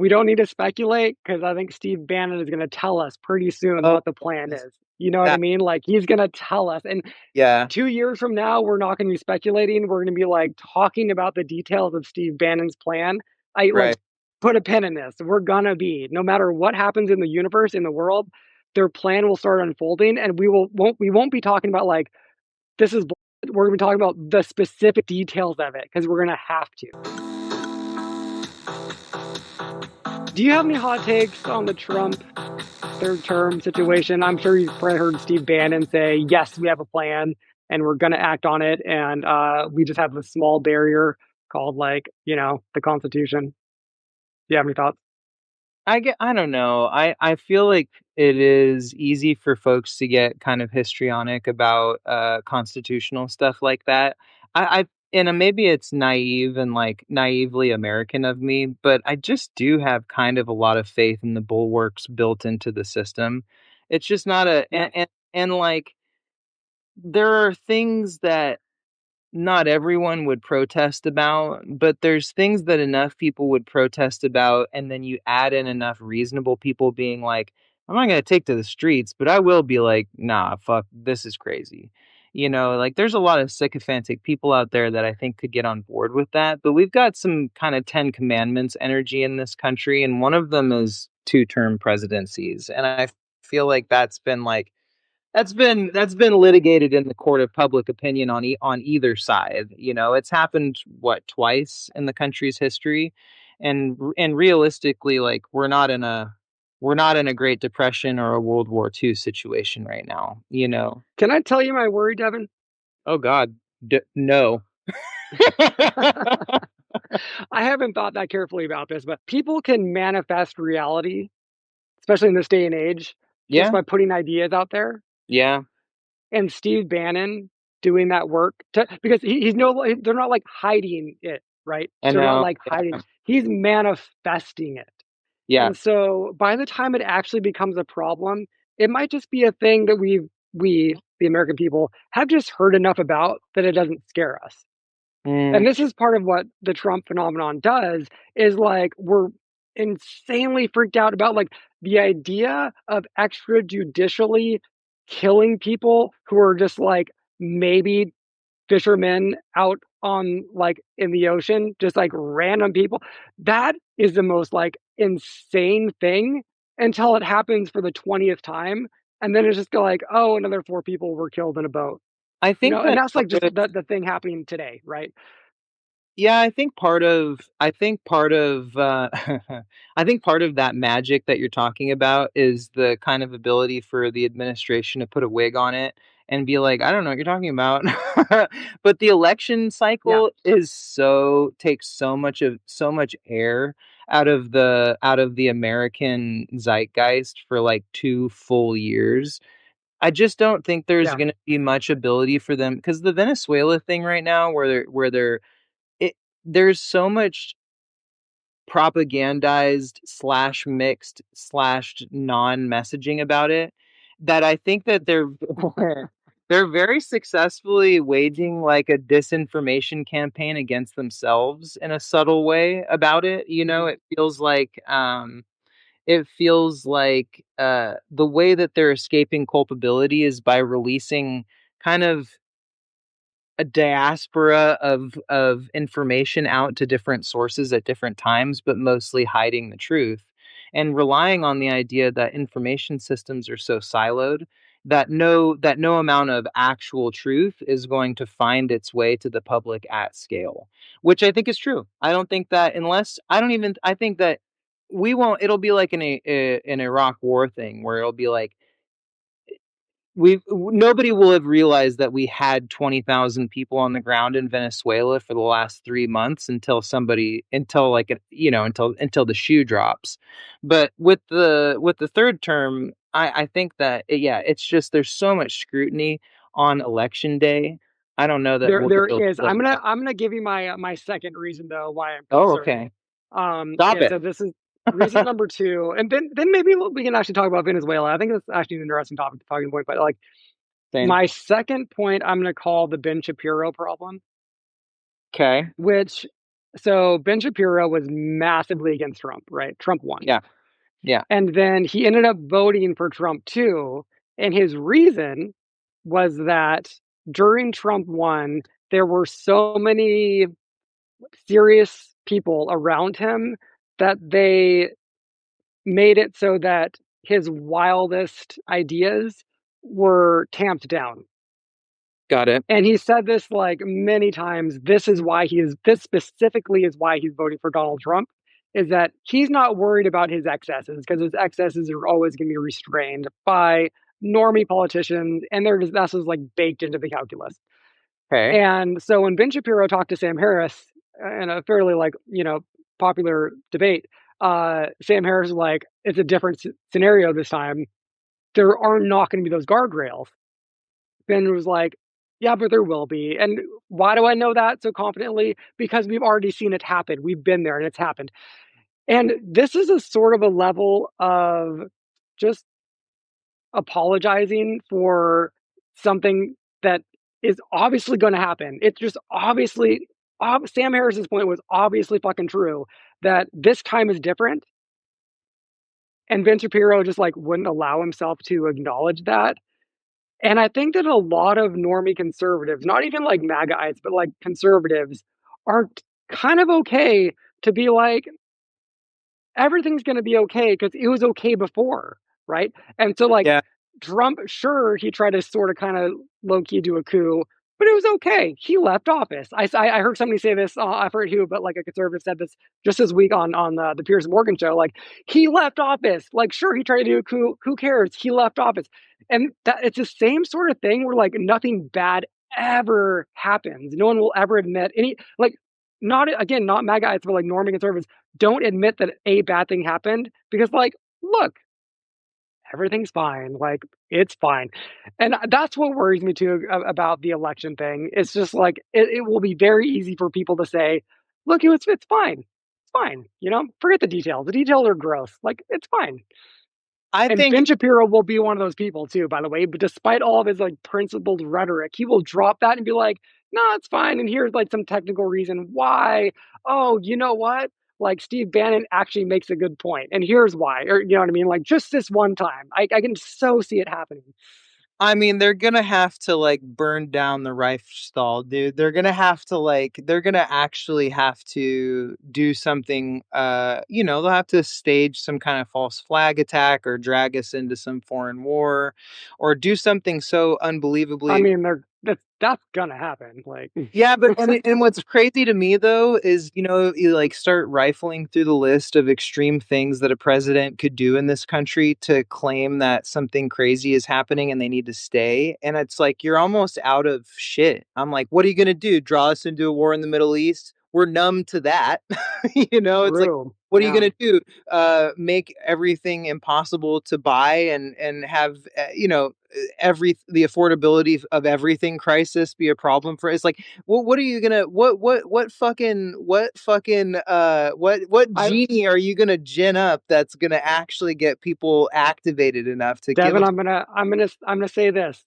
We don't need to speculate because I think Steve Bannon is going to tell us pretty soon Oh, what the plan is. You know what I that, mean? Like he's going to tell us. And yeah, 2 years from now, we're not going to be speculating. We're going to be like talking about the details of Steve Bannon's plan. I like right. put a pin in this. We're gonna be no matter what happens in the universe, in the world, their plan will start unfolding, and we won't be talking about like this is. We're gonna be talking about the specific details of it because we're gonna have to. Do you have any hot takes on the Trump third term situation? I'm sure you've probably heard Steve Bannon say, yes, we have a plan and we're going to act on it. And we just have a small barrier called, like, the Constitution. Do you have any thoughts? I don't know. I feel like it is easy for folks to get kind of histrionic about constitutional stuff like that. I and maybe it's naive and like naively American of me, but I just do have kind of a lot of faith in the bulwarks built into the system. It's just not a Yeah. and like there are things that not everyone would protest about, but there's things that enough people would protest about, and then you add in enough reasonable people being like, I'm not gonna take to the streets, but I will be like, nah, fuck, this is crazy. Like there's a lot of sycophantic people out there that I think could get on board with that. But we've got some kind of Ten Commandments energy in this country, and one of them is two-term presidencies. And I feel like that's been litigated in the court of public opinion on either side. It's happened what twice in the country's history, and realistically, like we're not in a Great Depression or a World War II situation right now. Can I tell you my worry, Devin? Oh God, no. I haven't thought that carefully about this, but people can manifest reality, especially in this day and age, just Yeah, by putting ideas out there. yeah, And Steve Bannon doing that work because he's they're not like hiding it, right? I They're not know. like hiding. Yeah, He's manifesting it. yeah. And so by the time it actually becomes a problem, it might just be a thing that we the American people have just heard enough about that it doesn't scare us. And Mm, this is part of what the Trump phenomenon does is like we're insanely freaked out about like the idea of extrajudicially killing people who are just like maybe fishermen out on like in the ocean, just like random people. That is the most like insane thing until it happens for the 20th time. And then it's just go like, oh, another four people were killed in a boat. I think And that that's like part just of the thing happening today, right? Yeah, I think part of that magic that you're talking about is the kind of ability for the administration to put a wig on it and be like, I don't know what you're talking about. But the election Yeah. cycle takes so much air out of the American zeitgeist for like 2 full years. I just don't think there's Yeah. going to be much ability for them because the Venezuela thing right now where it there's so much propagandized slash mixed slash non-messaging about it that I think that they're they're very successfully waging like a disinformation campaign against themselves in a subtle way about it. Mhm. It feels like the way that they're escaping culpability is by releasing kind of a diaspora of information out to different sources at different times, but mostly hiding the truth and relying on the idea that information systems are so siloed that no amount of actual truth is going to find its way to the public at scale, which I think is true. I don't think that unless I don't even I think that we won't it'll be like an Iraq war thing where it'll be like nobody will have realized that we had 20,000 people on the ground in Venezuela for the last 3 months until the shoe drops. But with the third term, I think that yeah, it's just there's so much scrutiny on election day. I don't know that There we'll there be able to is. live with that. I'm gonna give you my second reason though why I'm Oh, concerned. okay. Stop And it. so this is reason number two, and then maybe we can actually talk about Venezuela. I think that's actually an interesting topic talking point. But like Same. my second point, I'm gonna call the Ben Shapiro problem, Okay. which So Ben Shapiro was massively against Trump, right? Trump won. Yeah. Yeah. And then he ended up voting for Trump too. And his reason was that during Trump won, there were so many serious people around him that they made it so that his wildest ideas were tamped down. Got it. And he said this like many times. This specifically is why he's voting for Donald Trump, is that he's not worried about his excesses because his excesses are always going to be restrained by normie politicians. And that's just like baked into the calculus. Okay. And so when Ben Shapiro talked to Sam Harris in a fairly popular debate, Sam Harris was like, it's a different scenario this time. There are not going to be those guardrails. Ben was like, yeah, but there will be. And why do I know that so confidently? Because we've already seen it happen. We've been there and it's happened. And this is a sort of a level of just apologizing for something that is obviously going to happen. It's just obviously, Sam Harris's point was obviously fucking true that this time is different. And Ben Shapiro just like wouldn't allow himself to acknowledge that. And I think that a lot of normie conservatives, not even like MAGAites, but like conservatives, are kind of okay to be like, everything's going to be okay because it was okay before, right? And so, like, Yeah. Trump, sure, he tried to sort of kind of low key do a coup, but it was okay. He left office. I heard somebody say this. I forget who, but like a conservative said this just this week on the Piers Morgan show. Like, he left office. Like, sure, he tried to do a coup. Who cares? He left office, and that it's the same sort of thing where like nothing bad ever happens. No one will ever admit any like not again not MAGAites, but like normie conservatives don't admit that a bad thing happened because like look, everything's fine, like it's fine. And that's what worries me too about the election thing. It's just like it will be very easy for people to say, look, it's fine, it's fine, forget the details. The details are gross, like it's fine. I And think Ben Shapiro will be one of those people too, by the way. But despite all of his like principled rhetoric, he will drop that and be like, "No, it's fine." And here's like some technical reason why. Oh, you know what? Like Steve Bannon actually makes a good point, and here's why. Or you know what I mean? Like just this one time, I can so see it happening. I mean, they're gonna have to like burn down the Reichstag, dude. They're gonna actually have to do something. They'll have to stage some kind of false flag attack or drag us into some foreign war, or do something so I unbelievably. mean, that's gonna happen. Like, Yeah, but and what's crazy to me though is you like start rifling through the list of extreme things that a president could do in this country to claim that something crazy is happening and they need to stay, and it's like you're almost out of shit. I'm like, what are you gonna do? Draw us into a war in the Middle East? We're numb to that. It's like, true. what are you Yeah. gonna do? Make everything impossible to buy and have every the affordability of everything crisis be a problem for? It's like, what are you gonna what I genie are you gonna gin up that's gonna actually get people activated enough to give Devin, a I'm gonna say this.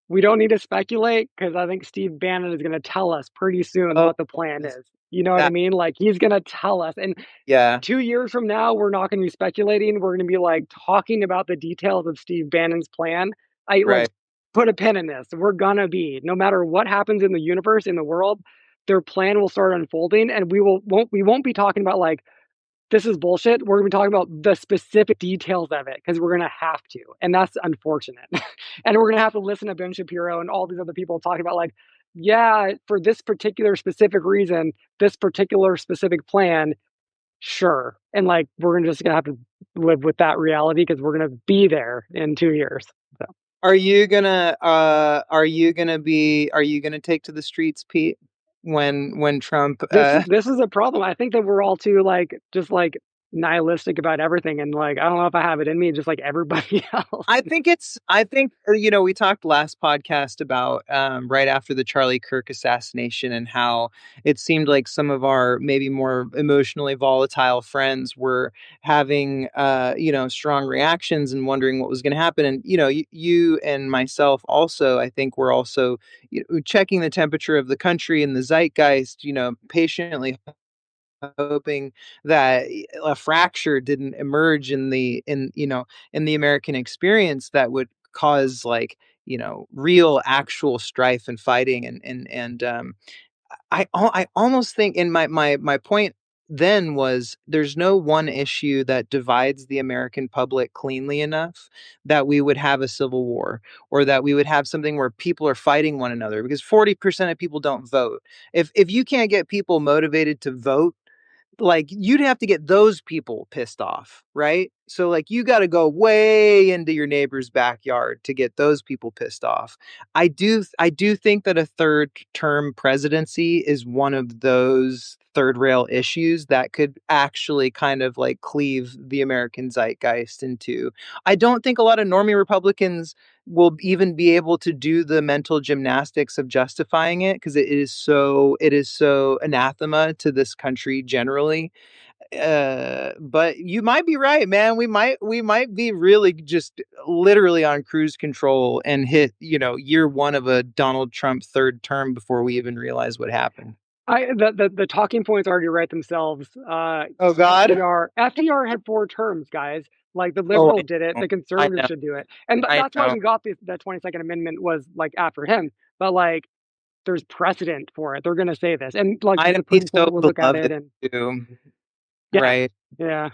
We don't need to speculate because I think Steve Bannon is going to tell us pretty soon oh what the plan is. You know what I that mean? Like he's going to tell us. And yeah 2 years from now, we're not going to be speculating. We're going to be like talking about the details of Steve Bannon's plan. I like right. put a pin in this. We're gonna be no matter what happens in the universe in the world, their plan will start unfolding, and we won't be talking about like this is bullshit. We're going to be talking about the specific details of it because we're going to have to. And that's unfortunate. And we're going to have to listen to Ben Shapiro and all these other people talking about, like, yeah, for this particular specific reason, this particular specific plan, sure. And like, we're just going to have to live with that reality because we're going to be there in 2 years. So Are you gonna take to the streets, Pete, when Trump this is a problem. I think that we're all too like, just like nihilistic about everything, and like I don't know if I have it in me, just like everybody else. I think, we talked last podcast about right after the Charlie Kirk assassination and how it seemed like some of our maybe more emotionally volatile friends were having, strong reactions and wondering what was going to happen. And, you and myself also, I think we're also checking the temperature of the country and the zeitgeist, patiently hoping that a fracture didn't emerge in the American experience that would cause like real actual strife and fighting and I almost think in my point then was there's no one issue that divides the American public cleanly enough that we would have a civil war or that we would have something where people are fighting one another because 40% of people don't vote. If you can't get people motivated to vote, like you'd have to get those people pissed off, right? So like you got to go way into your neighbor's backyard to get those people pissed off. I do think that a third term presidency is one of those third rail issues that could actually kind of like cleave the American zeitgeist into. I don't think a lot of normie Republicans will even be able to do the mental gymnastics of justifying it because it is so anathema to this country generally. But you might be right, man. We might be really just literally on cruise control and hit year one of a Donald Trump third term before we even realize what happened. The talking points already write themselves. Oh God. FDR had 4 terms, guys. Like the Oh, liberals did it, know. the I conservatives know. should do it, and I that's why know. we got the 22nd Amendment was like after him. But like, there's precedent for it. They're gonna say this, and like I the know Supreme he's Court so will look at it, beloved and too, yeah, right? yeah.